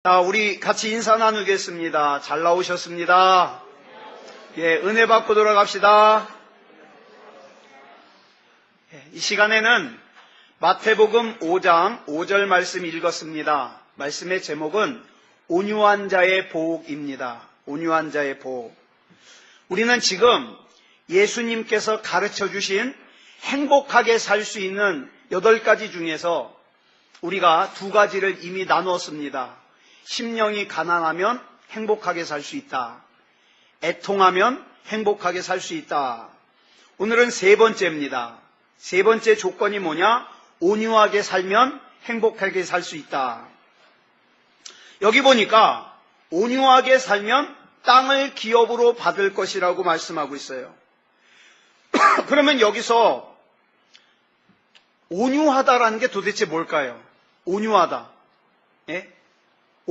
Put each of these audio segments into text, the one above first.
자, 우리 같이 인사 나누겠습니다. 잘 나오셨습니다. 예, 은혜 받고 돌아갑시다. 이 시간에는 마태복음 5장 5절 말씀 읽었습니다. 말씀의 제목은 온유한 자의 복입니다. 온유한 자의 복. 우리는 지금 예수님께서 가르쳐 주신 행복하게 살 수 있는 8가지 중에서 우리가 2가지를 이미 나누었습니다. 심령이 가난하면 행복하게 살 수 있다. 애통하면 행복하게 살 수 있다. 오늘은 3번째입니다. 3번째 조건이 뭐냐? 온유하게 살면 행복하게 살 수 있다. 여기 보니까 온유하게 살면 땅을 기업으로 받을 것이라고 말씀하고 있어요. 그러면 여기서 온유하다라는 게 도대체 뭘까요? 온유하다. 예?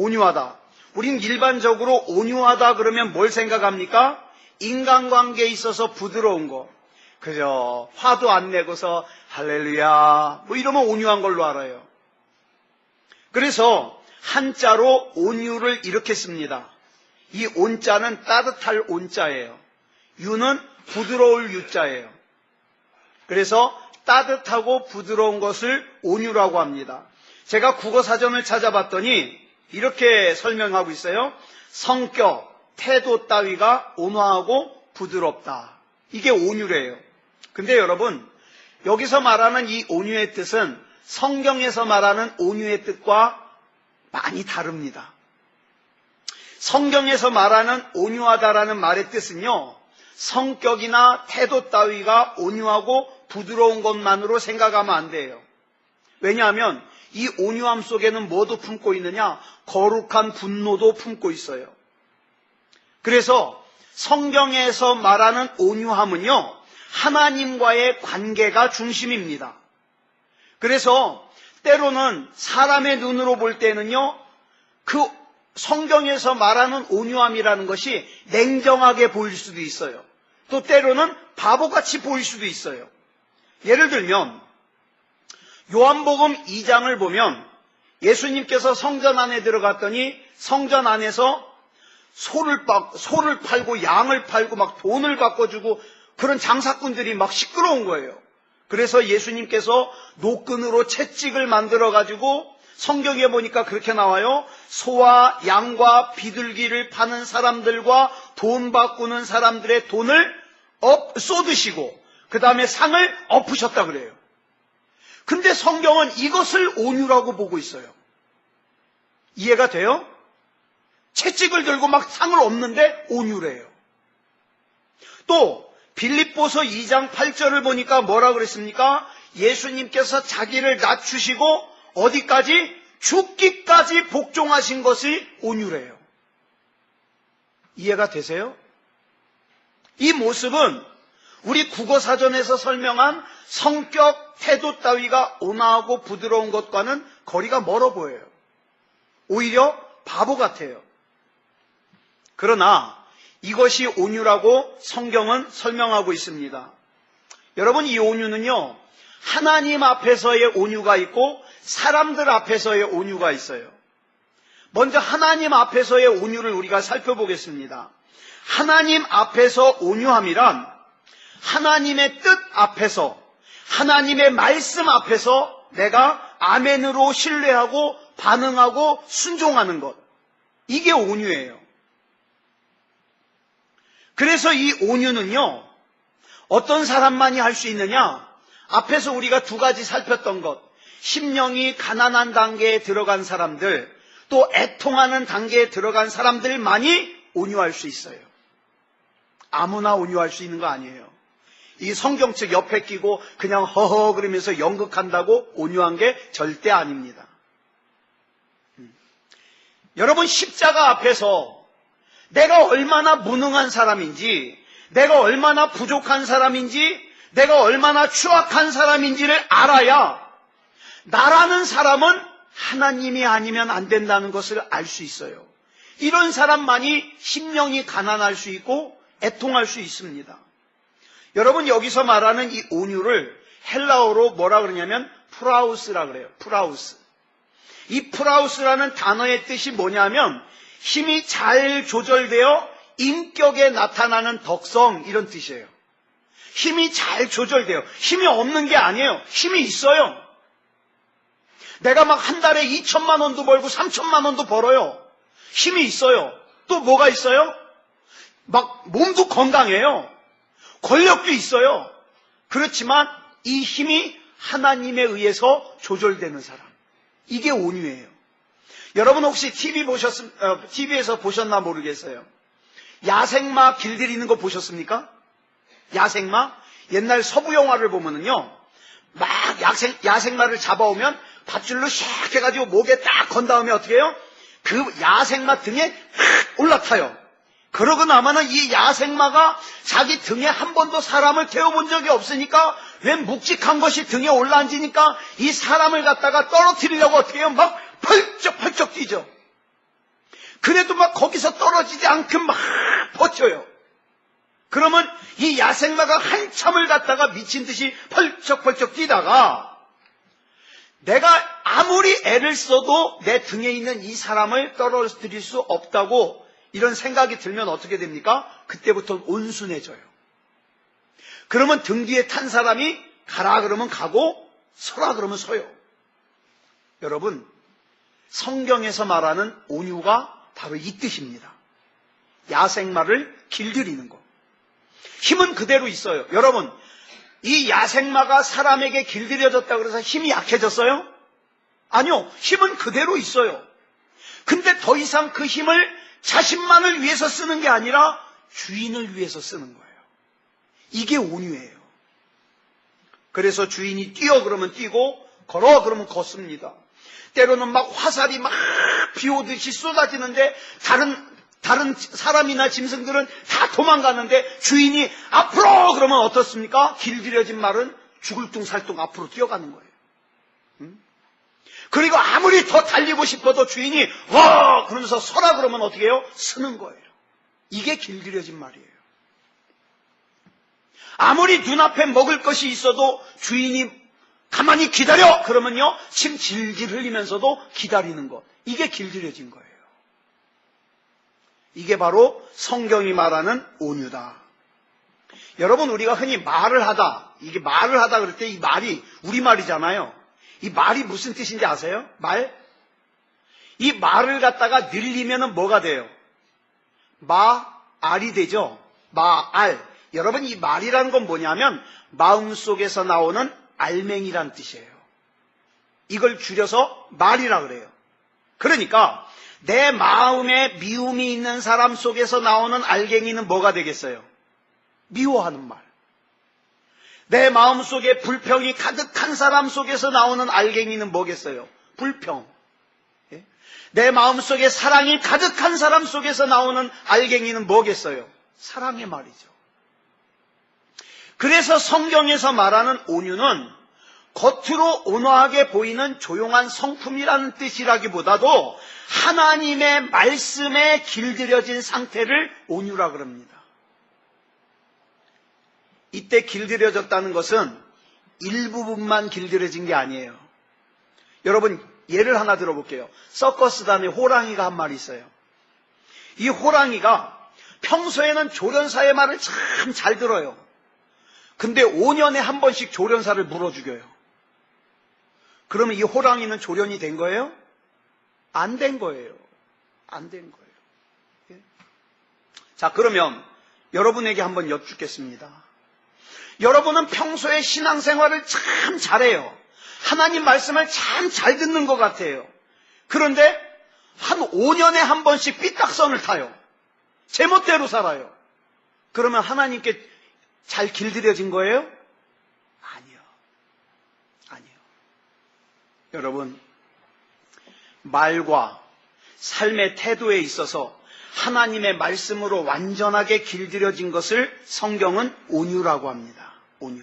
온유하다. 우린 일반적으로 온유하다 그러면 뭘 생각합니까? 인간관계에 있어서 부드러운 거. 그죠? 화도 안 내고서 할렐루야 뭐 이러면 온유한 걸로 알아요. 그래서 한자로 온유를 이렇게 씁니다. 이 온자는 따뜻할 온자예요. 유는 부드러울 유자예요. 그래서 따뜻하고 부드러운 것을 온유라고 합니다. 제가 국어사전을 찾아봤더니 이렇게 설명하고 있어요. 성격, 태도 따위가 온화하고 부드럽다. 이게 온유래요. 근데 여러분, 여기서 말하는 이 온유의 뜻은 성경에서 말하는 온유의 뜻과 많이 다릅니다. 성경에서 말하는 온유하다라는 말의 뜻은요, 성격이나 태도 따위가 온유하고 부드러운 것만으로 생각하면 안 돼요. 왜냐하면 이 온유함 속에는 뭐도 품고 있느냐? 거룩한 분노도 품고 있어요. 그래서 성경에서 말하는 온유함은요, 하나님과의 관계가 중심입니다. 그래서 때로는 사람의 눈으로 볼 때는요, 그 성경에서 말하는 온유함이라는 것이 냉정하게 보일 수도 있어요. 또 때로는 바보같이 보일 수도 있어요. 예를 들면 요한복음 2장을 보면 예수님께서 성전 안에 들어갔더니 성전 안에서 소를 팔고 양을 팔고 막 돈을 바꿔주고 그런 장사꾼들이 막 시끄러운 거예요. 그래서 예수님께서 노끈으로 채찍을 만들어가지고 성경에 보니까 그렇게 나와요. 소와 양과 비둘기를 파는 사람들과 돈 바꾸는 사람들의 돈을 쏟으시고 그 다음에 상을 엎으셨다 그래요. 근데 성경은 이것을 온유라고 보고 있어요. 이해가 돼요? 채찍을 들고 막 상을 엎는데 온유래요. 또 빌립보서 2장 8절을 보니까 뭐라 그랬습니까? 예수님께서 자기를 낮추시고 어디까지? 죽기까지 복종하신 것이 온유래요. 이해가 되세요? 이 모습은 우리 국어사전에서 설명한 성격, 태도 따위가 온화하고 부드러운 것과는 거리가 멀어 보여요. 오히려 바보 같아요. 그러나 이것이 온유라고 성경은 설명하고 있습니다. 여러분, 이 온유는요, 하나님 앞에서의 온유가 있고 사람들 앞에서의 온유가 있어요. 먼저 하나님 앞에서의 온유를 우리가 살펴보겠습니다. 하나님 앞에서 온유함이란 하나님의 뜻 앞에서, 하나님의 말씀 앞에서 내가 아멘으로 신뢰하고 반응하고 순종하는 것. 이게 온유예요. 그래서 이 온유는요, 어떤 사람만이 할 수 있느냐? 앞에서 우리가 2가지 살폈던 것, 심령이 가난한 단계에 들어간 사람들, 또 애통하는 단계에 들어간 사람들만이 온유할 수 있어요. 아무나 온유할 수 있는 거 아니에요. 이 성경책 옆에 끼고 그냥 허허 그러면서 연극한다고 온유한 게 절대 아닙니다. 여러분, 십자가 앞에서 내가 얼마나 무능한 사람인지, 내가 얼마나 부족한 사람인지, 내가 얼마나 추악한 사람인지를 알아야 나라는 사람은 하나님이 아니면 안 된다는 것을 알 수 있어요. 이런 사람만이 심령이 가난할 수 있고 애통할 수 있습니다. 여러분, 여기서 말하는 이 온유를 헬라어로 뭐라 그러냐면 프라우스라 그래요. 프라우스. 이 프라우스라는 단어의 뜻이 뭐냐면 힘이 잘 조절되어 인격에 나타나는 덕성, 이런 뜻이에요. 힘이 잘 조절돼요. 힘이 없는 게 아니에요. 힘이 있어요. 내가 막 한 달에 2천만 원도 벌고 3천만 원도 벌어요. 힘이 있어요. 또 뭐가 있어요? 막 몸도 건강해요. 권력도 있어요. 그렇지만 이 힘이 하나님에 의해서 조절되는 사람. 이게 온유예요. 여러분 혹시 TV에서 보셨나 모르겠어요. 야생마 길들이는 거 보셨습니까? 야생마? 옛날 서부 영화를 보면은요, 막 야생마를 잡아오면 밧줄로 샥 해가지고 목에 딱 건 다음에 어떻게 해요? 그 야생마 등에 팍 올라타요. 그러고 나면은 이 야생마가 자기 등에 한 번도 사람을 태워본 적이 없으니까 웬 묵직한 것이 등에 올라앉으니까 이 사람을 갖다가 떨어뜨리려고 어떻게 해요? 막 펄쩍펄쩍 뛰죠. 그래도 막 거기서 떨어지지 않게 막 버텨요. 그러면 이 야생마가 한참을 갖다가 미친 듯이 펄쩍펄쩍 뛰다가 내가 아무리 애를 써도 내 등에 있는 이 사람을 떨어뜨릴 수 없다고 이런 생각이 들면 어떻게 됩니까? 그때부터 온순해져요. 그러면 등 뒤에 탄 사람이 가라 그러면 가고 서라 그러면 서요. 여러분, 성경에서 말하는 온유가 바로 이 뜻입니다. 야생마를 길들이는 것. 힘은 그대로 있어요. 여러분, 이 야생마가 사람에게 길들여졌다고 해서 힘이 약해졌어요? 아니요. 힘은 그대로 있어요. 근데 더 이상 그 힘을 자신만을 위해서 쓰는 게 아니라 주인을 위해서 쓰는 거예요. 이게 온유예요. 그래서 주인이 뛰어 그러면 뛰고 걸어 그러면 걷습니다. 때로는 막 화살이 막 비오듯이 쏟아지는데 다른 사람이나 짐승들은 다 도망가는데 주인이 앞으로 그러면 어떻습니까? 길들여진 말은 죽을 둥살둥 앞으로 뛰어가는 거예요. 그리고 아무리 더 달리고 싶어도 주인이 와 그러면서 서라 그러면 어떻게 해요? 서는 거예요. 이게 길들여진 말이에요. 아무리 눈앞에 먹을 것이 있어도 주인이 가만히 기다려 그러면요 침 질질 흘리면서도 기다리는 것. 이게 길들여진 거예요. 이게 바로 성경이 말하는 온유다. 여러분, 우리가 흔히 말을 하다, 이게 말을 하다 그럴 때 이 말이 우리말이잖아요. 이 말이 무슨 뜻인지 아세요? 말? 이 말을 갖다가 늘리면은 뭐가 돼요? 말이 되죠? 말. 여러분, 이 말이라는 건 뭐냐면 마음속에서 나오는 알맹이란 뜻이에요. 이걸 줄여서 말이라 그래요. 그러니까 내 마음에 미움이 있는 사람 속에서 나오는 알갱이는 뭐가 되겠어요? 미워하는 말. 내 마음속에 불평이 가득한 사람 속에서 나오는 알갱이는 뭐겠어요? 불평. 내 마음속에 사랑이 가득한 사람 속에서 나오는 알갱이는 뭐겠어요? 사랑의 말이죠. 그래서 성경에서 말하는 온유는 겉으로 온화하게 보이는 조용한 성품이라는 뜻이라기보다도 하나님의 말씀에 길들여진 상태를 온유라 그럽니다. 이때 길들여졌다는 것은 일부분만 길들여진 게 아니에요. 여러분, 예를 하나 들어볼게요. 서커스단에 호랑이가 한 마리 있어요. 이 호랑이가 평소에는 조련사의 말을 참 잘 들어요. 근데 5년에 한 번씩 조련사를 물어 죽여요. 그러면 이 호랑이는 조련이 된 거예요? 안 된 거예요. 안 된 거예요. 예? 자, 그러면 여러분에게 한번 여쭙겠습니다. 여러분은 평소에 신앙생활을 참 잘해요. 하나님 말씀을 참 잘 듣는 것 같아요. 그런데 한 5년에 한 번씩 삐딱선을 타요. 제멋대로 살아요. 그러면 하나님께 잘 길들여진 거예요? 아니요. 아니요. 여러분, 말과 삶의 태도에 있어서 하나님의 말씀으로 완전하게 길들여진 것을 성경은 온유라고 합니다. 온유.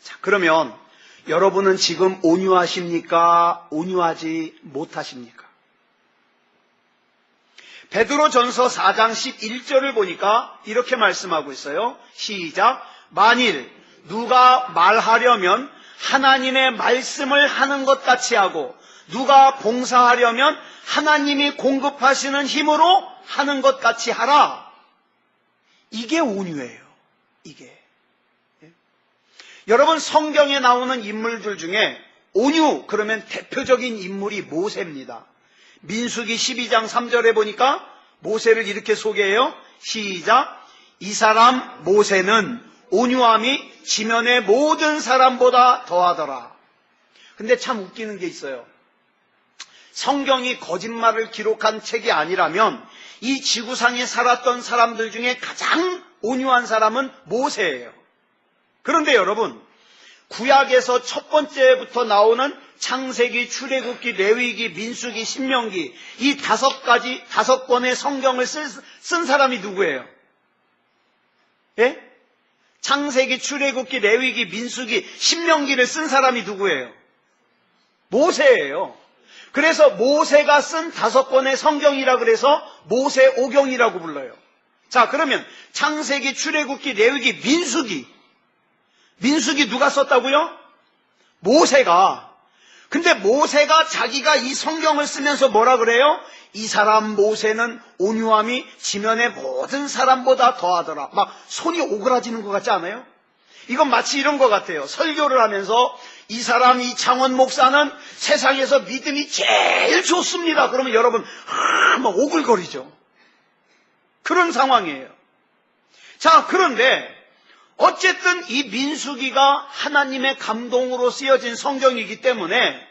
자, 그러면 여러분은 지금 온유하십니까? 온유하지 못하십니까? 베드로전서 4장 11절을 보니까 이렇게 말씀하고 있어요. 시작. 만일 누가 말하려면 하나님의 말씀을 하는 것 같이 하고 누가 봉사하려면 하나님이 공급하시는 힘으로 하는 것 같이 하라. 이게 온유예요. 이게. 여러분, 성경에 나오는 인물들 중에 온유 그러면 대표적인 인물이 모세입니다. 민수기 12장 3절에 보니까 모세를 이렇게 소개해요. 시작. 이 사람 모세는 온유함이 지면의 모든 사람보다 더하더라. 근데 참 웃기는 게 있어요. 성경이 거짓말을 기록한 책이 아니라면 이 지구상에 살았던 사람들 중에 가장 온유한 사람은 모세예요. 그런데 여러분, 구약에서 첫 번째부터 나오는 창세기, 출애굽기, 레위기, 민수기, 신명기 이 다섯 권의 성경을 쓴 사람이 누구예요? 예? 창세기, 출애굽기, 레위기, 민수기, 신명기를 쓴 사람이 누구예요? 모세예요. 그래서 모세가 쓴 5권의 성경이라 그래서 모세오경이라고 불러요. 자, 그러면 창세기, 출애굽기, 레위기, 민수기 누가 썼다고요? 모세가. 근데 모세가 자기가 이 성경을 쓰면서 뭐라 그래요? 이 사람 모세는 온유함이 지면의 모든 사람보다 더하더라. 막 손이 오그라지는 것 같지 않아요? 이건 마치 이런 것 같아요. 설교를 하면서 이 사람 이창원 목사는 세상에서 믿음이 제일 좋습니다. 그러면 여러분 막 오글거리죠. 그런 상황이에요. 자, 그런데 어쨌든 이 민수기가 하나님의 감동으로 쓰여진 성경이기 때문에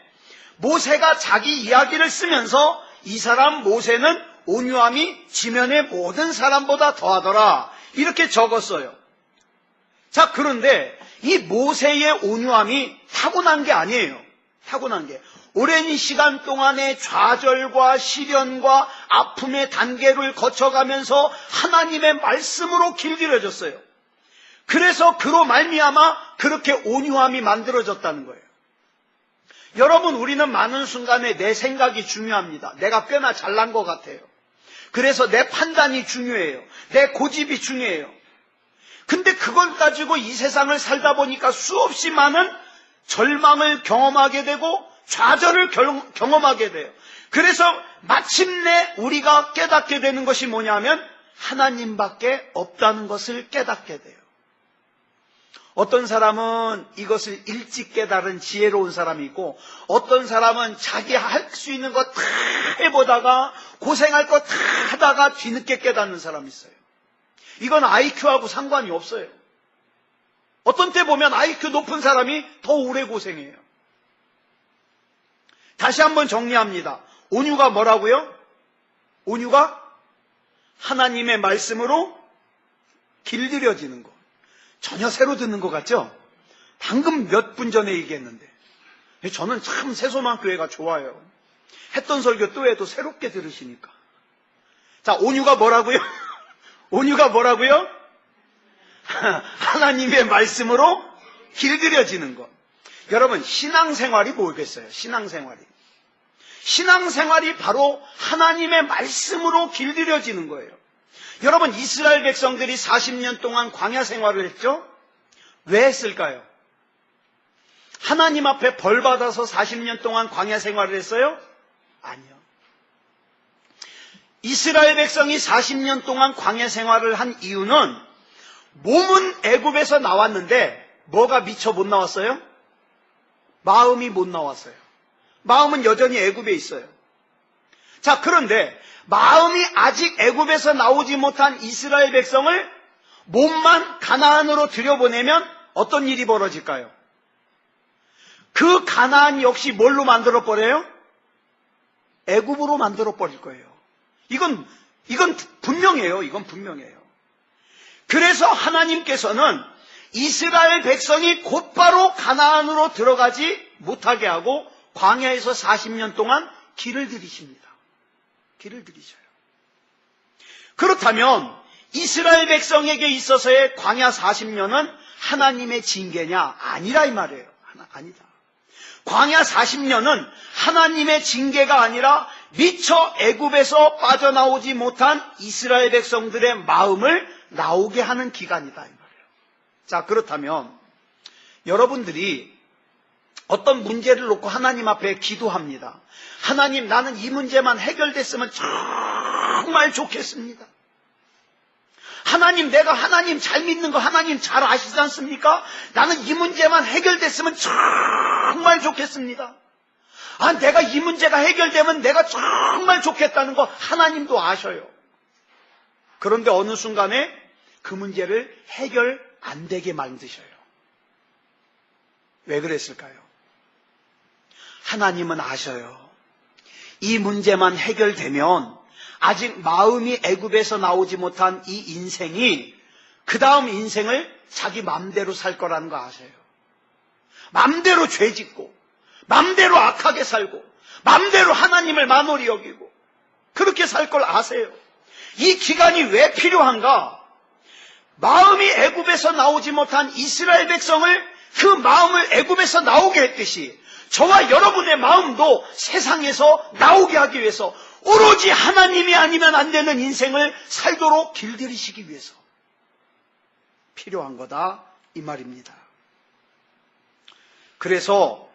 모세가 자기 이야기를 쓰면서 이 사람 모세는 온유함이 지면의 모든 사람보다 더하더라 이렇게 적었어요. 자, 그런데 이 모세의 온유함이 타고난 게 아니에요. 타고난 게 오랜 시간 동안의 좌절과 시련과 아픔의 단계를 거쳐가면서 하나님의 말씀으로 길들여졌어요. 그래서 그로 말미암아 그렇게 온유함이 만들어졌다는 거예요. 여러분, 우리는 많은 순간에 내 생각이 중요합니다. 내가 꽤나 잘난 것 같아요. 그래서 내 판단이 중요해요. 내 고집이 중요해요. 근데 그걸 가지고 이 세상을 살다 보니까 수없이 많은 절망을 경험하게 되고 좌절을 경험하게 돼요. 그래서 마침내 우리가 깨닫게 되는 것이 뭐냐면 하나님밖에 없다는 것을 깨닫게 돼요. 어떤 사람은 이것을 일찍 깨달은 지혜로운 사람이 있고 어떤 사람은 자기 할 수 있는 거 다 해보다가 고생할 거 다 하다가 뒤늦게 깨닫는 사람이 있어요. 이건 IQ하고 상관이 없어요. 어떤 때 보면 IQ 높은 사람이 더 오래 고생해요. 다시 한번 정리합니다. 온유가 뭐라고요? 온유가 하나님의 말씀으로 길들여지는 것. 전혀 새로 듣는 것 같죠? 방금 몇 분 전에 얘기했는데 저는 참 세소만 교회가 좋아요. 했던 설교 또 해도 새롭게 들으시니까. 자, 온유가 뭐라고요? 온유가 뭐라고요? 하나님의 말씀으로 길들여지는 것. 여러분, 신앙생활이 뭐겠어요? 신앙생활이 바로 하나님의 말씀으로 길들여지는 거예요. 여러분, 이스라엘 백성들이 40년 동안 광야 생활을 했죠? 왜 했을까요? 하나님 앞에 벌 받아서 40년 동안 광야 생활을 했어요? 아니요. 이스라엘 백성이 40년 동안 광야 생활을 한 이유는 몸은 애굽에서 나왔는데 뭐가 미처 못 나왔어요? 마음이 못 나왔어요. 마음은 여전히 애굽에 있어요. 자, 그런데 마음이 아직 애굽에서 나오지 못한 이스라엘 백성을 몸만 가나안으로 들여보내면 어떤 일이 벌어질까요? 그 가나안 역시 뭘로 만들어버려요? 애굽으로 만들어버릴 거예요. 이건 분명해요. 이건 분명해요. 그래서 하나님께서는 이스라엘 백성이 곧바로 가나안으로 들어가지 못하게 하고 광야에서 40년 동안 길을 들이십니다. 길을 들이셔요. 그렇다면 이스라엘 백성에게 있어서의 광야 40년은 하나님의 징계냐? 아니라 이 말이에요. 아니다. 광야 40년은 하나님의 징계가 아니라 미처 애굽에서 빠져나오지 못한 이스라엘 백성들의 마음을 나오게 하는 기간이다 이 말이에요. 자, 그렇다면 여러분들이 어떤 문제를 놓고 하나님 앞에 기도합니다. 하나님, 나는 이 문제만 해결됐으면 정말 좋겠습니다. 하나님, 내가 하나님 잘 믿는 거 하나님 잘 아시지 않습니까? 나는 이 문제만 해결됐으면 정말 좋겠습니다. 내가 이 문제가 해결되면 내가 정말 좋겠다는 거 하나님도 아셔요. 그런데 어느 순간에 그 문제를 해결 안 되게 만드셔요. 왜 그랬을까요? 하나님은 아셔요. 이 문제만 해결되면 아직 마음이 애굽에서 나오지 못한 이 인생이 그 다음 인생을 자기 맘대로 살 거라는 거 아셔요. 맘대로 죄 짓고 맘대로 악하게 살고 맘대로 하나님을 만홀히 여기고 그렇게 살 걸 아세요. 이 기간이 왜 필요한가? 마음이 애굽에서 나오지 못한 이스라엘 백성을 그 마음을 애굽에서 나오게 했듯이 저와 여러분의 마음도 세상에서 나오게 하기 위해서 오로지 하나님이 아니면 안 되는 인생을 살도록 길들이시기 위해서 필요한 거다 이 말입니다. 그래서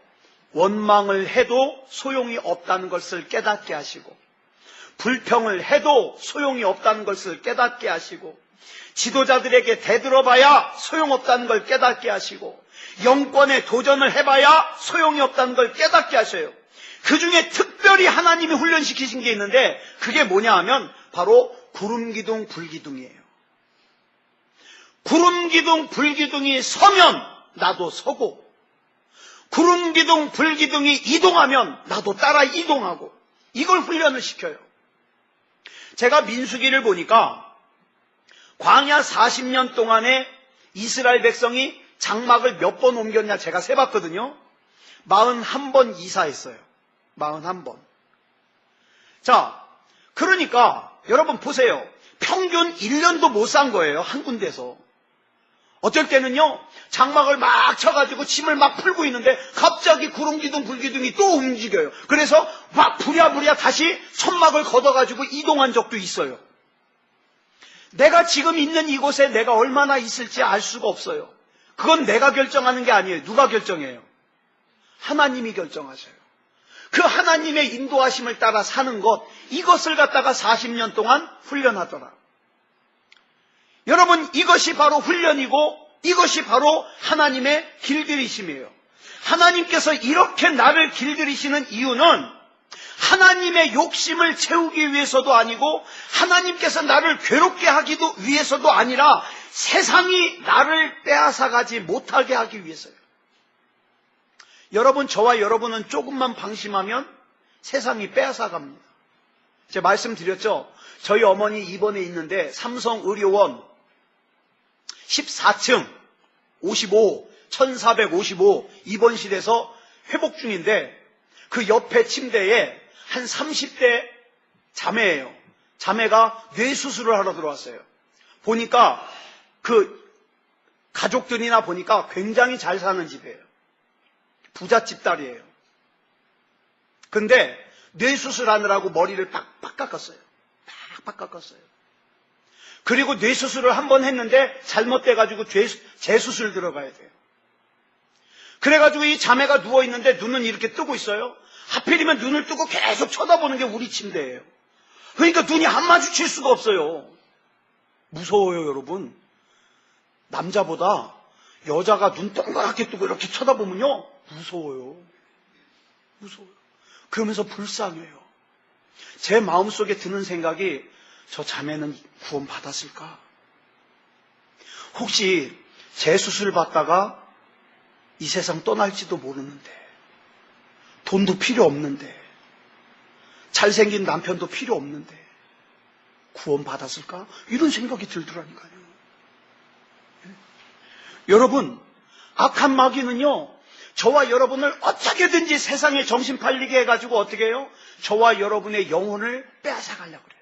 원망을 해도 소용이 없다는 것을 깨닫게 하시고 불평을 해도 소용이 없다는 것을 깨닫게 하시고 지도자들에게 대들어봐야 소용없다는 걸 깨닫게 하시고 영권에 도전을 해봐야 소용이 없다는 걸 깨닫게 하셔요. 그 중에 특별히 하나님이 훈련시키신 게 있는데 그게 뭐냐 하면 바로 구름기둥 불기둥이에요. 구름기둥 불기둥이 서면 나도 서고 구름기둥 불기둥이 이동하면 나도 따라 이동하고 이걸 훈련을 시켜요. 제가 민수기를 보니까 광야 40년 동안에 이스라엘 백성이 장막을 몇 번 옮겼냐 제가 세봤거든요. 41번 이사했어요. 41번. 자, 그러니까 여러분 보세요. 평균 1년도 못 산 거예요. 한 군데서. 어쩔 때는요. 장막을 막 쳐가지고 짐을 막 풀고 있는데 갑자기 구름기둥 불기둥이 또 움직여요. 그래서 막 부랴부랴 다시 천막을 걷어가지고 이동한 적도 있어요. 내가 지금 있는 이곳에 내가 얼마나 있을지 알 수가 없어요. 그건 내가 결정하는 게 아니에요. 누가 결정해요? 하나님이 결정하셔요. 그 하나님의 인도하심을 따라 사는 것, 이것을 갖다가 40년 동안 훈련하더라. 여러분, 이것이 바로 훈련이고 이것이 바로 하나님의 길들이심이에요. 하나님께서 이렇게 나를 길들이시는 이유는 하나님의 욕심을 채우기 위해서도 아니고 하나님께서 나를 괴롭게 하기도 위해서도 아니라 세상이 나를 빼앗아가지 못하게 하기 위해서요. 여러분, 저와 여러분은 조금만 방심하면 세상이 빼앗아갑니다. 제가 말씀드렸죠. 저희 어머니 입원해 있는데 삼성의료원 14층 55 1455 입원실에서 회복 중인데 그 옆에 침대에 한 30대 자매예요. 자매가 뇌수술을 하러 들어왔어요. 보니까 그 가족들이나 보니까 굉장히 잘 사는 집이에요. 부잣집 딸이에요. 근데 뇌수술하느라고 머리를 빡빡 깎았어요. 빡빡 깎았어요. 그리고 뇌수술을 한 번 했는데 잘못돼가지고 재수술 들어가야 돼요. 그래가지고 이 자매가 누워있는데 눈은 이렇게 뜨고 있어요. 하필이면 눈을 뜨고 계속 쳐다보는 게 우리 침대예요. 그러니까 눈이 안 마주칠 수가 없어요. 무서워요, 여러분. 남자보다 여자가 눈 동그랗게 뜨고 이렇게 쳐다보면요, 무서워요. 무서워요. 그러면서 불쌍해요. 제 마음속에 드는 생각이 저 자매는 구원 받았을까? 혹시 재수술 받다가 이 세상 떠날지도 모르는데, 돈도 필요 없는데, 잘생긴 남편도 필요 없는데 구원 받았을까? 이런 생각이 들더라니까요. 여러분, 악한 마귀는요, 저와 여러분을 어떻게든지 세상에 정신 팔리게 해가지고 어떻게 해요? 저와 여러분의 영혼을 빼앗아가려고 그래요.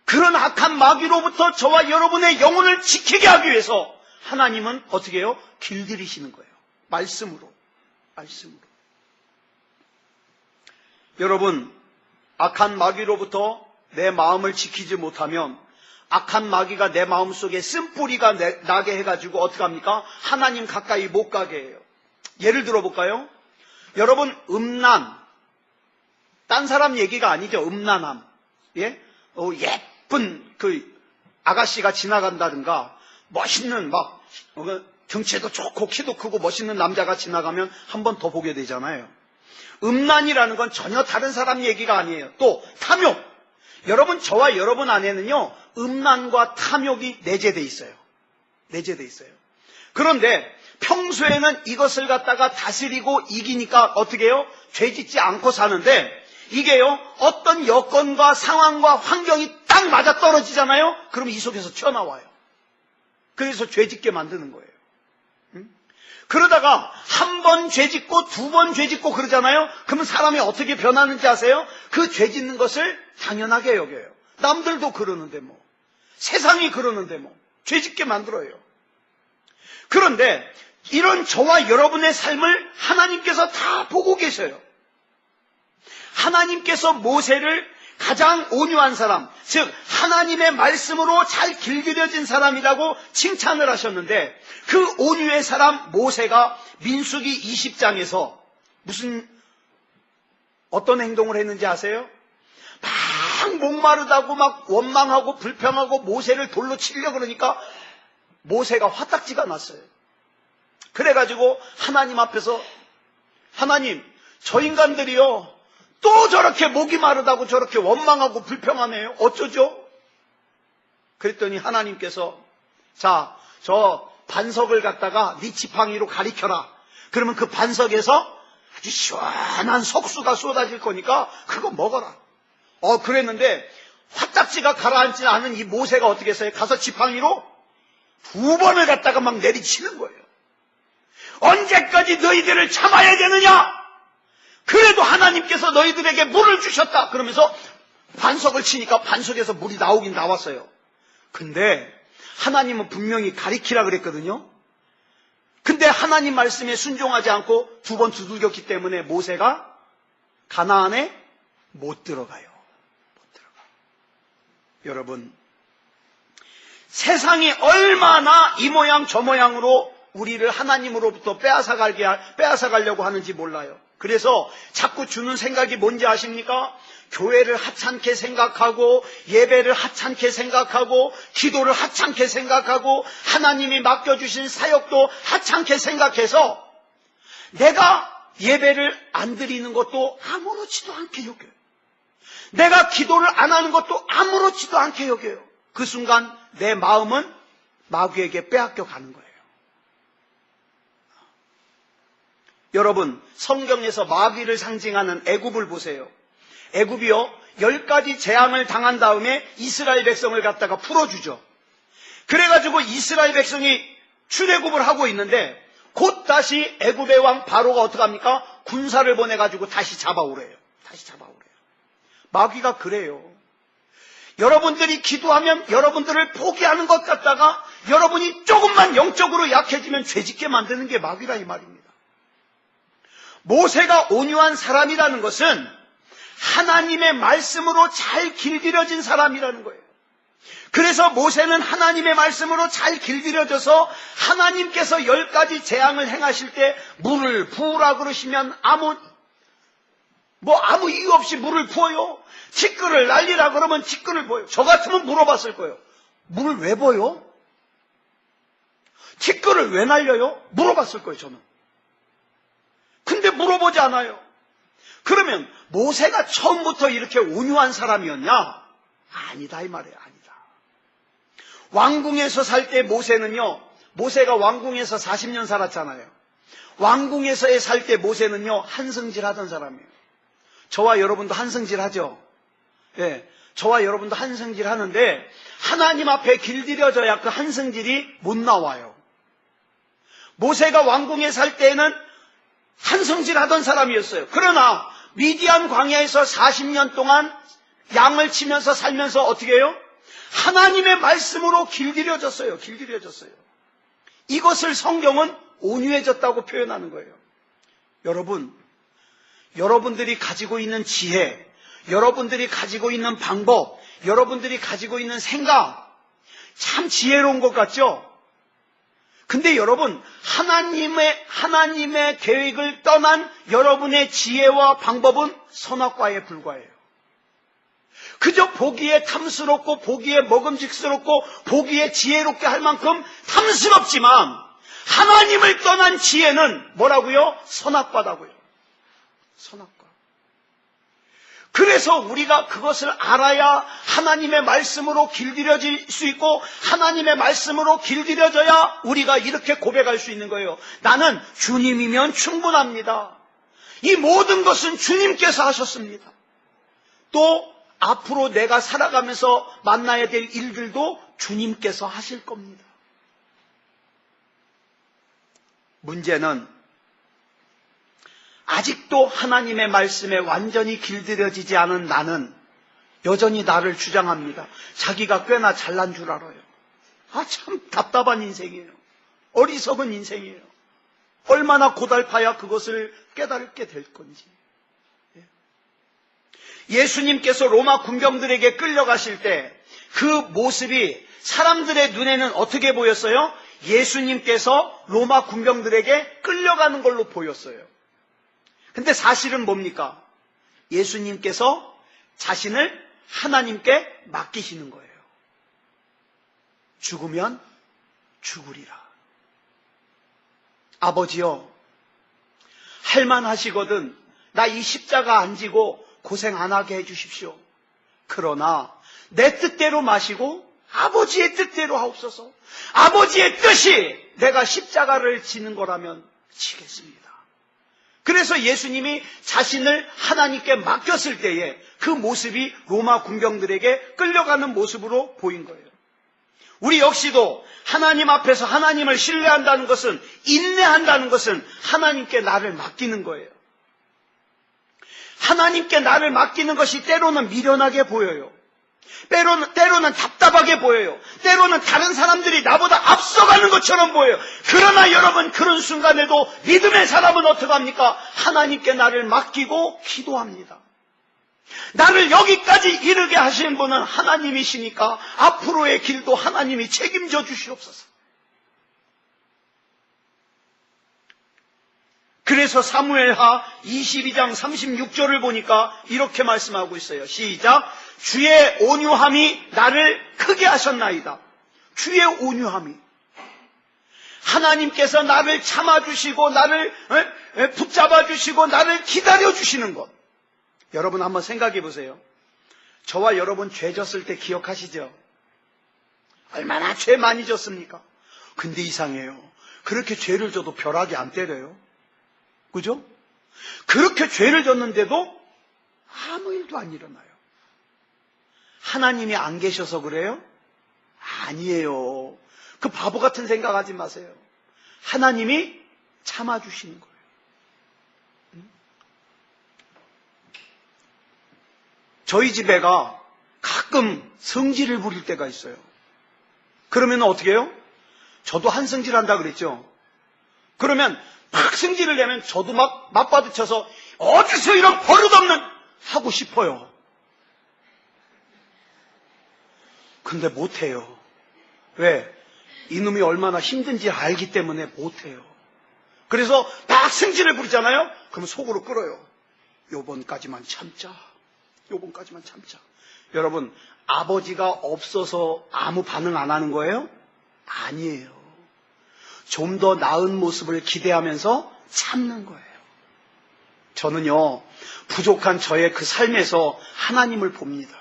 그런 악한 마귀로부터 저와 여러분의 영혼을 지키게 하기 위해서 하나님은 어떻게 해요? 길들이시는 거예요. 말씀으로. 여러분, 악한 마귀로부터 내 마음을 지키지 못하면 악한 마귀가 내 마음속에 쓴뿌리가 나게 해가지고 어떻게 합니까? 하나님 가까이 못 가게 해요. 예를 들어 볼까요? 여러분, 음란, 딴 사람 얘기가 아니죠. 음란함. 예? 예쁜 그 아가씨가 지나간다든가 멋있는 막 등치도 좋고 키도 크고 멋있는 남자가 지나가면 한 번 더 보게 되잖아요. 음란이라는 건 전혀 다른 사람 얘기가 아니에요. 또 탐욕. 여러분, 저와 여러분 안에는요, 음란과 탐욕이 내재돼 있어요. 내재돼 있어요. 그런데 평소에는 이것을 갖다가 다스리고 이기니까 어떻게 해요? 죄 짓지 않고 사는데, 이게요, 어떤 여건과 상황과 환경이 딱 맞아 떨어지잖아요? 그럼 이 속에서 튀어나와요. 그래서 죄 짓게 만드는 거예요. 그러다가 한 번 죄 짓고 두 번 죄 짓고 그러잖아요? 그러면 사람이 어떻게 변하는지 아세요? 그 죄 짓는 것을 당연하게 여겨요. 남들도 그러는데 뭐. 세상이 그러는데 뭐. 죄 짓게 만들어요. 그런데 이런 저와 여러분의 삶을 하나님께서 다 보고 계셔요. 하나님께서 모세를 가장 온유한 사람, 즉 하나님의 말씀으로 잘 길들여진 사람이라고 칭찬을 하셨는데, 그 온유의 사람 모세가 민수기 20장에서 어떤 행동을 했는지 아세요? 막 목마르다고 막 원망하고 불평하고 모세를 돌로 치려고 그러니까 모세가 화딱지가 났어요. 그래가지고 하나님 앞에서, 하나님, 저 인간들이요 또 저렇게 목이 마르다고 저렇게 원망하고 불평하네요. 어쩌죠? 그랬더니 하나님께서, 자, 저 반석을 갖다가 네 지팡이로 가리켜라. 그러면 그 반석에서 아주 시원한 석수가 쏟아질 거니까 그거 먹어라. 그랬는데 화딱지가 가라앉지 않은 이 모세가 어떻게 했어요? 가서 지팡이로 두 번을 갖다가 막 내리치는 거예요. 언제까지 너희들을 참아야 되느냐? 그래도 하나님께서 너희들에게 물을 주셨다. 그러면서 반석을 치니까 반석에서 물이 나오긴 나왔어요. 근데 하나님은 분명히 가리키라 그랬거든요. 근데 하나님 말씀에 순종하지 않고 두 번 두들겼기 때문에 모세가 가나안에 못 들어가요. 못 들어가요. 여러분, 세상이 얼마나 이 모양 저 모양으로 우리를 하나님으로부터 빼앗아가려고 하는지 몰라요. 그래서 자꾸 주는 생각이 뭔지 아십니까? 교회를 하찮게 생각하고 예배를 하찮게 생각하고 기도를 하찮게 생각하고 하나님이 맡겨주신 사역도 하찮게 생각해서 내가 예배를 안 드리는 것도 아무렇지도 않게 여겨요. 내가 기도를 안 하는 것도 아무렇지도 않게 여겨요. 그 순간 내 마음은 마귀에게 빼앗겨 가는 거예요. 여러분, 성경에서 마귀를 상징하는 애굽을 보세요. 애굽이요, 10가지 재앙을 당한 다음에 이스라엘 백성을 갖다가 풀어주죠. 그래가지고 이스라엘 백성이 출애굽을 하고 있는데 곧 다시 애굽의 왕 바로가 어떡합니까? 군사를 보내가지고 다시 잡아오래요. 다시 잡아오래요. 마귀가 그래요. 여러분들이 기도하면 여러분들을 포기하는 것 같다가 여러분이 조금만 영적으로 약해지면 죄짓게 만드는 게 마귀라 이 말입니다. 모세가 온유한 사람이라는 것은 하나님의 말씀으로 잘 길들여진 사람이라는 거예요. 그래서 모세는 하나님의 말씀으로 잘 길들여져서 하나님께서 10가지 재앙을 행하실 때 물을 부으라 그러시면 아무 이유 없이 물을 부어요. 티끌을 날리라 그러면 티끌을 부어요. 저 같으면 물어봤을 거예요. 물을 왜 부어요? 티끌을 왜 날려요? 물어봤을 거예요, 저는. 근데 물어보지 않아요. 그러면 모세가 처음부터 이렇게 온유한 사람이었냐? 아니다 이 말이에요. 아니다. 왕궁에서 살 때 모세는요, 모세가 왕궁에서 40년 살았잖아요. 왕궁에서의 살 때 모세는요, 한승질 하던 사람이에요. 저와 여러분도 한승질 하죠. 예, 저와 여러분도 한승질 하는데 하나님 앞에 길들여져야 그 한승질이 못 나와요. 모세가 왕궁에 살 때에는 한승질 하던 사람이었어요. 그러나 미디안 광야에서 40년 동안 양을 치면서 살면서 어떻게 해요? 하나님의 말씀으로 길들여졌어요. 길들여졌어요. 이것을 성경은 온유해졌다고 표현하는 거예요. 여러분들이 가지고 있는 지혜, 여러분들이 가지고 있는 방법, 여러분들이 가지고 있는 생각, 참 지혜로운 것 같죠? 근데 여러분, 하나님의 계획을 떠난 여러분의 지혜와 방법은 선악과에 불과해요. 그저 보기에 탐스럽고 보기에 먹음직스럽고 보기에 지혜롭게 할 만큼 탐스럽지만 하나님을 떠난 지혜는 뭐라고요? 선악과다고요. 선악과. 그래서 우리가 그것을 알아야 하나님의 말씀으로 길들여질 수 있고 하나님의 말씀으로 길들여져야 우리가 이렇게 고백할 수 있는 거예요. 나는 주님이면 충분합니다. 이 모든 것은 주님께서 하셨습니다. 또 앞으로 내가 살아가면서 만나야 될 일들도 주님께서 하실 겁니다. 문제는 아직도 하나님의 말씀에 완전히 길들여지지 않은 나는 여전히 나를 주장합니다. 자기가 꽤나 잘난 줄 알아요. 참 답답한 인생이에요. 어리석은 인생이에요. 얼마나 고달파야 그것을 깨닫게 될 건지. 예수님께서 로마 군병들에게 끌려가실 때 그 모습이 사람들의 눈에는 어떻게 보였어요? 예수님께서 로마 군병들에게 끌려가는 걸로 보였어요. 근데 사실은 뭡니까? 예수님께서 자신을 하나님께 맡기시는 거예요. 죽으면 죽으리라. 아버지요, 할만하시거든 나 이 십자가 안 지고 고생 안 하게 해주십시오. 그러나 내 뜻대로 마시고 아버지의 뜻대로 하옵소서. 아버지의 뜻이 내가 십자가를 지는 거라면 지겠습니다. 그래서 예수님이 자신을 하나님께 맡겼을 때에 그 모습이 로마 군병들에게 끌려가는 모습으로 보인 거예요. 우리 역시도 하나님 앞에서 하나님을 신뢰한다는 것은, 인내한다는 것은 하나님께 나를 맡기는 거예요. 하나님께 나를 맡기는 것이 때로는 미련하게 보여요. 때로는 답답하게 보여요. 때로는 다른 사람들이 나보다 앞서가는 것처럼 보여요. 그러나 여러분, 그런 순간에도 믿음의 사람은 어떻게 합니까? 하나님께 나를 맡기고 기도합니다. 나를 여기까지 이르게 하신 분은 하나님이시니까 앞으로의 길도 하나님이 책임져 주시옵소서. 그래서 사무엘하 22장 36절을 보니까 이렇게 말씀하고 있어요. 시작. 주의 온유함이 나를 크게 하셨나이다. 주의 온유함이. 하나님께서 나를 참아주시고 나를 붙잡아주시고 나를 기다려주시는 것. 여러분 한번 생각해 보세요. 저와 여러분 죄 졌을 때 기억하시죠? 얼마나 죄 많이 졌습니까? 근데 이상해요. 그렇게 죄를 져도 벼락이 안 때려요. 그죠? 그렇게 죄를 졌는데도 아무 일도 안 일어나요. 하나님이 안 계셔서 그래요? 아니에요. 그 바보 같은 생각하지 마세요. 하나님이 참아주시는 거예요. 저희 집애가 가끔 성질을 부릴 때가 있어요. 그러면 어떻게 해요? 저도 한성질 한다 그랬죠? 그러면 막 성질을 내면 저도 막 맞받아쳐서 어디서 이런 버릇없는 하고 싶어요. 근데 못해요. 왜? 이놈이 얼마나 힘든지 알기 때문에 못해요. 그래서 막 성질을 부리잖아요? 그러면 속으로 끓어요. 요번까지만 참자. 요번까지만 참자. 여러분, 아버지가 없어서 아무 반응 안 하는 거예요? 아니에요. 좀 더 나은 모습을 기대하면서 참는 거예요. 저는요, 부족한 저의 그 삶에서 하나님을 봅니다.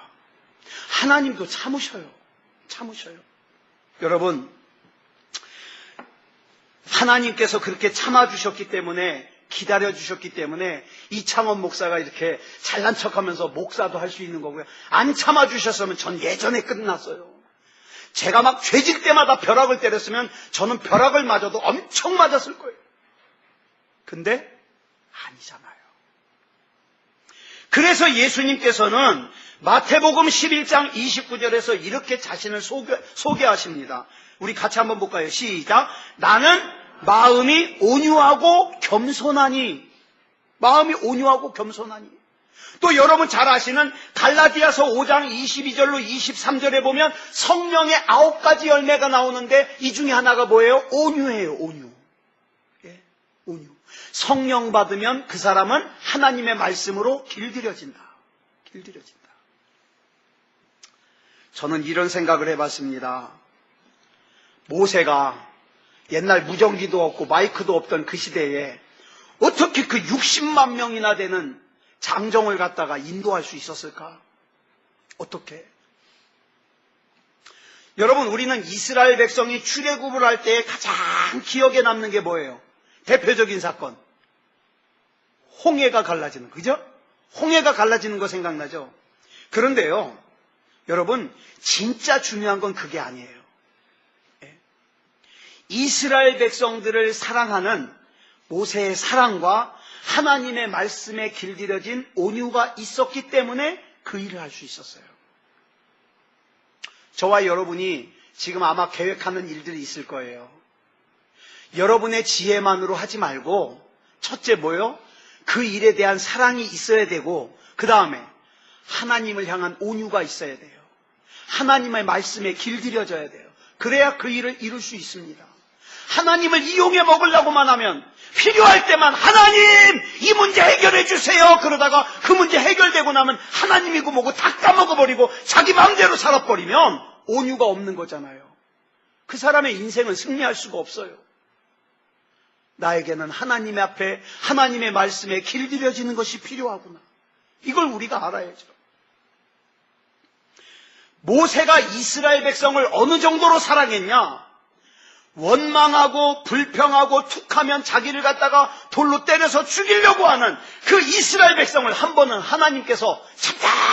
하나님도 참으셔요. 여러분, 하나님께서 그렇게 참아주셨기 때문에, 기다려주셨기 때문에 이창원 목사가 이렇게 잘난 척하면서 목사도 할 수 있는 거고요. 안 참아주셨으면 전 예전에 끝났어요. 제가 막 죄질 때마다 벼락을 때렸으면 저는 벼락을 맞아도 엄청 맞았을 거예요. 근데 아니잖아요. 그래서 예수님께서는 마태복음 11장 29절에서 이렇게 자신을 소개하십니다. 우리 같이 한번 볼까요? 시작. 나는 마음이 온유하고 겸손하니. 마음이 온유하고 겸손하니. 또 여러분 잘 아시는 갈라디아서 5장 22절로 23절에 보면 성령의 9가지 열매가 나오는데 이 중에 하나가 뭐예요? 온유예요. 온유. 예, 온유. 성령 받으면 그 사람은 하나님의 말씀으로 길들여진다. 길들여진다. 저는 이런 생각을 해봤습니다. 모세가 옛날 무전기도 없고 마이크도 없던 그 시대에 어떻게 그 60만 명이나 되는 장정을 갖다가 인도할 수 있었을까? 어떻게? 여러분, 우리는 이스라엘 백성이 출애굽을 할 때 가장 기억에 남는 게 뭐예요? 대표적인 사건. 홍해가 갈라지는, 그죠? 홍해가 갈라지는 거 생각나죠? 그런데요, 여러분, 진짜 중요한 건 그게 아니에요. 예. 이스라엘 백성들을 사랑하는 모세의 사랑과 하나님의 말씀에 길들여진 온유가 있었기 때문에 그 일을 할 수 있었어요. 저와 여러분이 지금 아마 계획하는 일들이 있을 거예요. 여러분의 지혜만으로 하지 말고 첫째 뭐요? 그 일에 대한 사랑이 있어야 되고 그 다음에 하나님을 향한 온유가 있어야 돼요. 하나님의 말씀에 길들여져야 돼요. 그래야 그 일을 이룰 수 있습니다. 하나님을 이용해 먹으려고만 하면 필요할 때만 하나님 이 문제 해결해 주세요. 그러다가 그 문제 해결되고 나면 하나님이고 뭐고 다 까먹어버리고 자기 마음대로 살아버리면 온유가 없는 거잖아요. 그 사람의 인생은 승리할 수가 없어요. 나에게는 하나님 앞에 하나님의 말씀에 길들여지는 것이 필요하구나. 이걸 우리가 알아야죠. 모세가 이스라엘 백성을 어느 정도로 사랑했냐? 원망하고 불평하고 툭하면 자기를 갖다가 돌로 때려서 죽이려고 하는 그 이스라엘 백성을 한 번은 하나님께서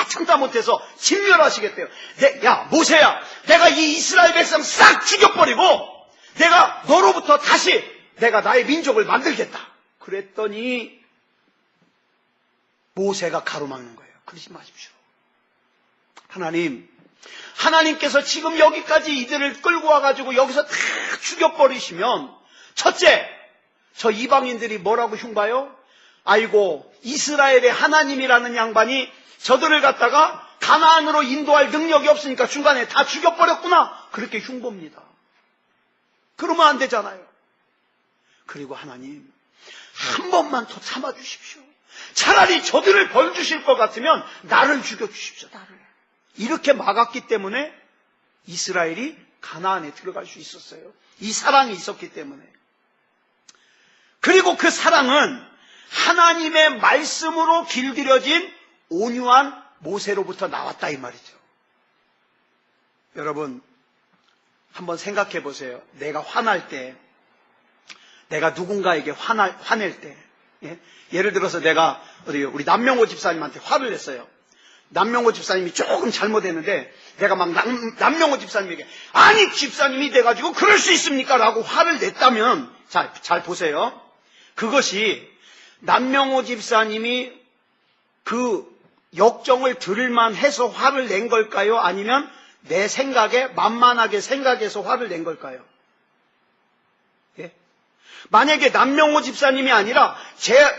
참다 못해서 진멸하시겠대요. 야 모세야, 내가 이 이스라엘 백성 싹 죽여버리고 내가 너로부터 다시 내가 나의 민족을 만들겠다. 그랬더니 모세가 가로막는 거예요. 그러지 마십시오. 하나님께서 지금 여기까지 이들을 끌고 와가지고 여기서 다 죽여버리시면 첫째, 저 이방인들이 뭐라고 흉봐요? 아이고 이스라엘의 하나님이라는 양반이 저들을 갖다가 가나안으로 인도할 능력이 없으니까 중간에 다 죽여버렸구나. 그렇게 흉봅니다. 그러면 안 되잖아요. 그리고 하나님 한 번만 더 참아주십시오. 차라리 저들을 벌 주실 것 같으면 나를 죽여주십시오. 나를. 이렇게 막았기 때문에 이스라엘이 가나안에 들어갈 수 있었어요. 이 사랑이 있었기 때문에. 그리고 그 사랑은 하나님의 말씀으로 길들여진 온유한 모세로부터 나왔다 이 말이죠. 여러분 한번 생각해 보세요. 내가 화날 때, 내가 누군가에게 화낼 때, 예를 들어서 내가 우리 남명호 집사님한테 화를 냈어요. 남명호 집사님이 조금 잘못했는데 내가 막 남명호 집사님에게 아니 집사님이 돼가지고 그럴 수 있습니까? 라고 화를 냈다면 잘 보세요. 그것이 남명호 집사님이 그 역정을 들을만 해서 화를 낸 걸까요? 아니면 내 생각에 만만하게 생각해서 화를 낸 걸까요? 예? 만약에 남명호 집사님이 아니라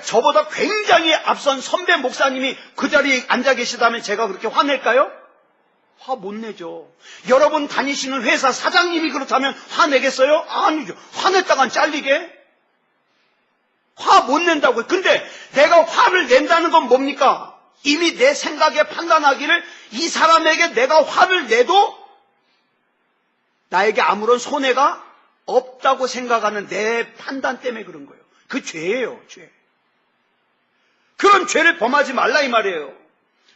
저보다 굉장히 앞선 선배 목사님이 그 자리에 앉아 계시다면 제가 그렇게 화낼까요? 화 못 내죠. 여러분 다니시는 회사 사장님이 그렇다면 화내겠어요? 아니죠. 화냈다간 잘리게? 화 못 낸다고요. 근데 내가 화를 낸다는 건 뭡니까? 이미 내 생각에 판단하기를 이 사람에게 내가 화를 내도 나에게 아무런 손해가 없다고 생각하는 내 판단 때문에 그런 거예요. 그 죄예요, 죄. 그런 죄를 범하지 말라 이 말이에요.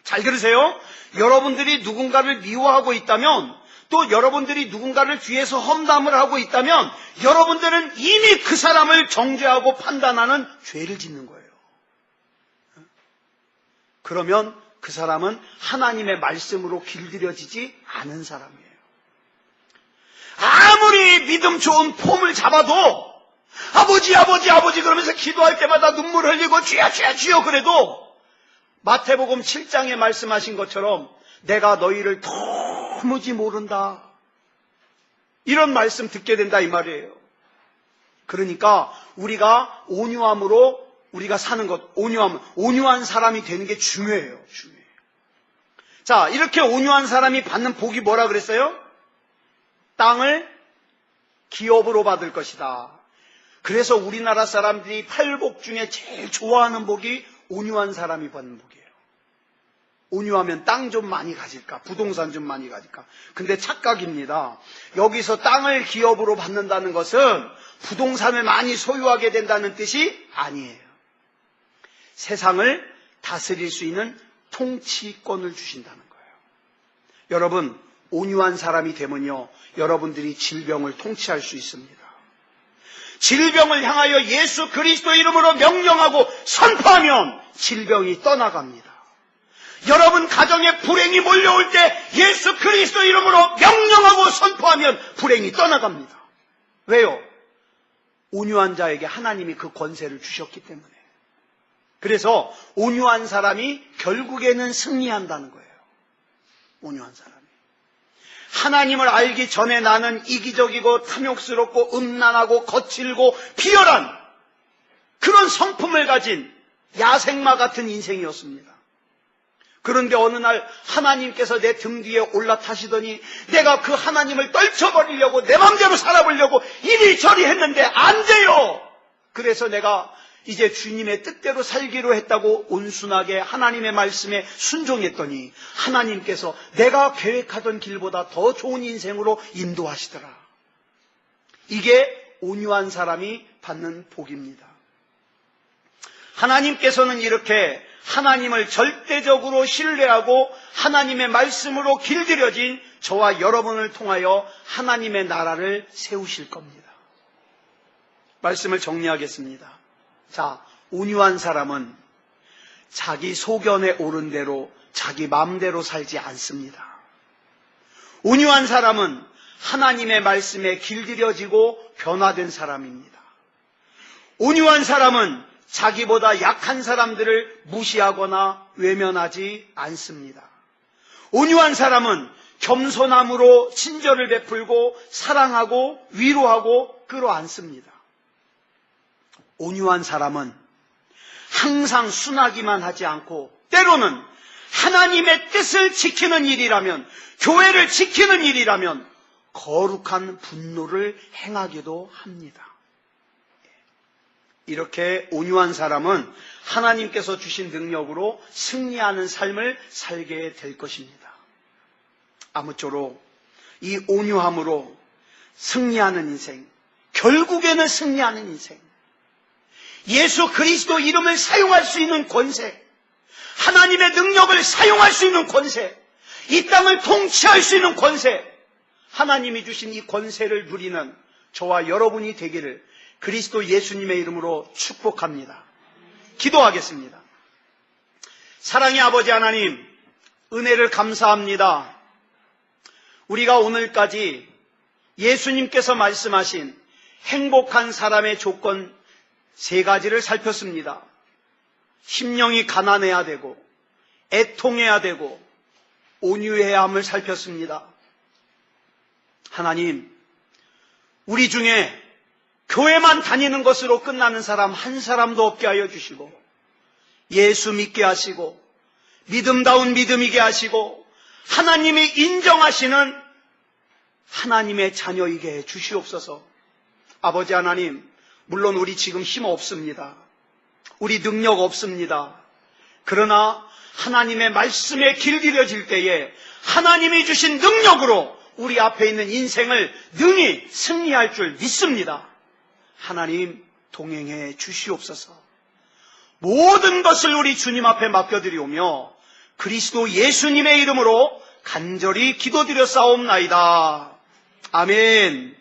잘 들으세요. 여러분들이 누군가를 미워하고 있다면, 또 여러분들이 누군가를 뒤에서 험담을 하고 있다면 여러분들은 이미 그 사람을 정죄하고 판단하는 죄를 짓는 거예요. 그러면 그 사람은 하나님의 말씀으로 길들여지지 않은 사람이에요. 아무리 믿음 좋은 폼을 잡아도 아버지 그러면서 기도할 때마다 눈물 흘리고 주여 그래도 마태복음 7장에 말씀하신 것처럼 내가 너희를 도무지 모른다. 이런 말씀 듣게 된다 이 말이에요. 그러니까 우리가 온유함으로 우리가 사는 것, 온유한 사람이 되는 게 중요해요. 자, 이렇게 온유한 사람이 받는 복이 뭐라 그랬어요? 땅을 기업으로 받을 것이다. 그래서 우리나라 사람들이 8복 중에 제일 좋아하는 복이 온유한 사람이 받는 복이에요. 온유하면 땅 좀 많이 가질까? 부동산 좀 많이 가질까? 근데 착각입니다. 여기서 땅을 기업으로 받는다는 것은 부동산을 많이 소유하게 된다는 뜻이 아니에요. 세상을 다스릴 수 있는 통치권을 주신다는 거예요. 여러분, 온유한 사람이 되면요, 여러분들이 질병을 통치할 수 있습니다. 질병을 향하여 예수 그리스도 이름으로 명령하고 선포하면 질병이 떠나갑니다. 여러분 가정에 불행이 몰려올 때 예수 그리스도 이름으로 명령하고 선포하면 불행이 떠나갑니다. 왜요? 온유한 자에게 하나님이 그 권세를 주셨기 때문에. 그래서 온유한 사람이 결국에는 승리한다는 거예요. 온유한 사람이. 하나님을 알기 전에 나는 이기적이고 탐욕스럽고 음란하고 거칠고 비열한 그런 성품을 가진 야생마 같은 인생이었습니다. 그런데 어느 날 하나님께서 내 등 뒤에 올라타시더니 내가 그 하나님을 떨쳐버리려고 내 맘대로 살아보려고 이리저리 했는데 안 돼요. 그래서 내가 이제 주님의 뜻대로 살기로 했다고 온순하게 하나님의 말씀에 순종했더니 하나님께서 내가 계획하던 길보다 더 좋은 인생으로 인도하시더라. 이게 온유한 사람이 받는 복입니다. 하나님께서는 이렇게 하나님을 절대적으로 신뢰하고 하나님의 말씀으로 길들여진 저와 여러분을 통하여 하나님의 나라를 세우실 겁니다. 말씀을 정리하겠습니다. 자, 온유한 사람은 자기 소견에 오른 대로 자기 마음대로 살지 않습니다. 온유한 사람은 하나님의 말씀에 길들여지고 변화된 사람입니다. 온유한 사람은 자기보다 약한 사람들을 무시하거나 외면하지 않습니다. 온유한 사람은 겸손함으로 친절을 베풀고 사랑하고 위로하고 끌어안습니다. 온유한 사람은 항상 순하기만 하지 않고 때로는 하나님의 뜻을 지키는 일이라면, 교회를 지키는 일이라면 거룩한 분노를 행하기도 합니다. 이렇게 온유한 사람은 하나님께서 주신 능력으로 승리하는 삶을 살게 될 것입니다. 아무쪼록 이 온유함으로 승리하는 인생, 결국에는 승리하는 인생, 예수 그리스도 이름을 사용할 수 있는 권세, 하나님의 능력을 사용할 수 있는 권세, 이 땅을 통치할 수 있는 권세, 하나님이 주신 이 권세를 누리는 저와 여러분이 되기를 그리스도 예수님의 이름으로 축복합니다. 기도하겠습니다. 사랑의 아버지 하나님, 은혜를 감사합니다. 우리가 오늘까지 예수님께서 말씀하신 행복한 사람의 조건 3가지를 살폈습니다. 심령이 가난해야 되고, 애통해야 되고, 온유해야 함을 살폈습니다. 하나님, 우리 중에 교회만 다니는 것으로 끝나는 사람 한 사람도 없게 하여 주시고, 예수 믿게 하시고, 믿음다운 믿음이게 하시고, 하나님이 인정하시는 하나님의 자녀이게 해 주시옵소서. 아버지 하나님, 물론 우리 지금 힘 없습니다. 우리 능력 없습니다. 그러나 하나님의 말씀에 길들여질 때에 하나님이 주신 능력으로 우리 앞에 있는 인생을 능히 승리할 줄 믿습니다. 하나님 동행해 주시옵소서. 모든 것을 우리 주님 앞에 맡겨드리오며 그리스도 예수님의 이름으로 간절히 기도드려 싸움나이다. 아멘.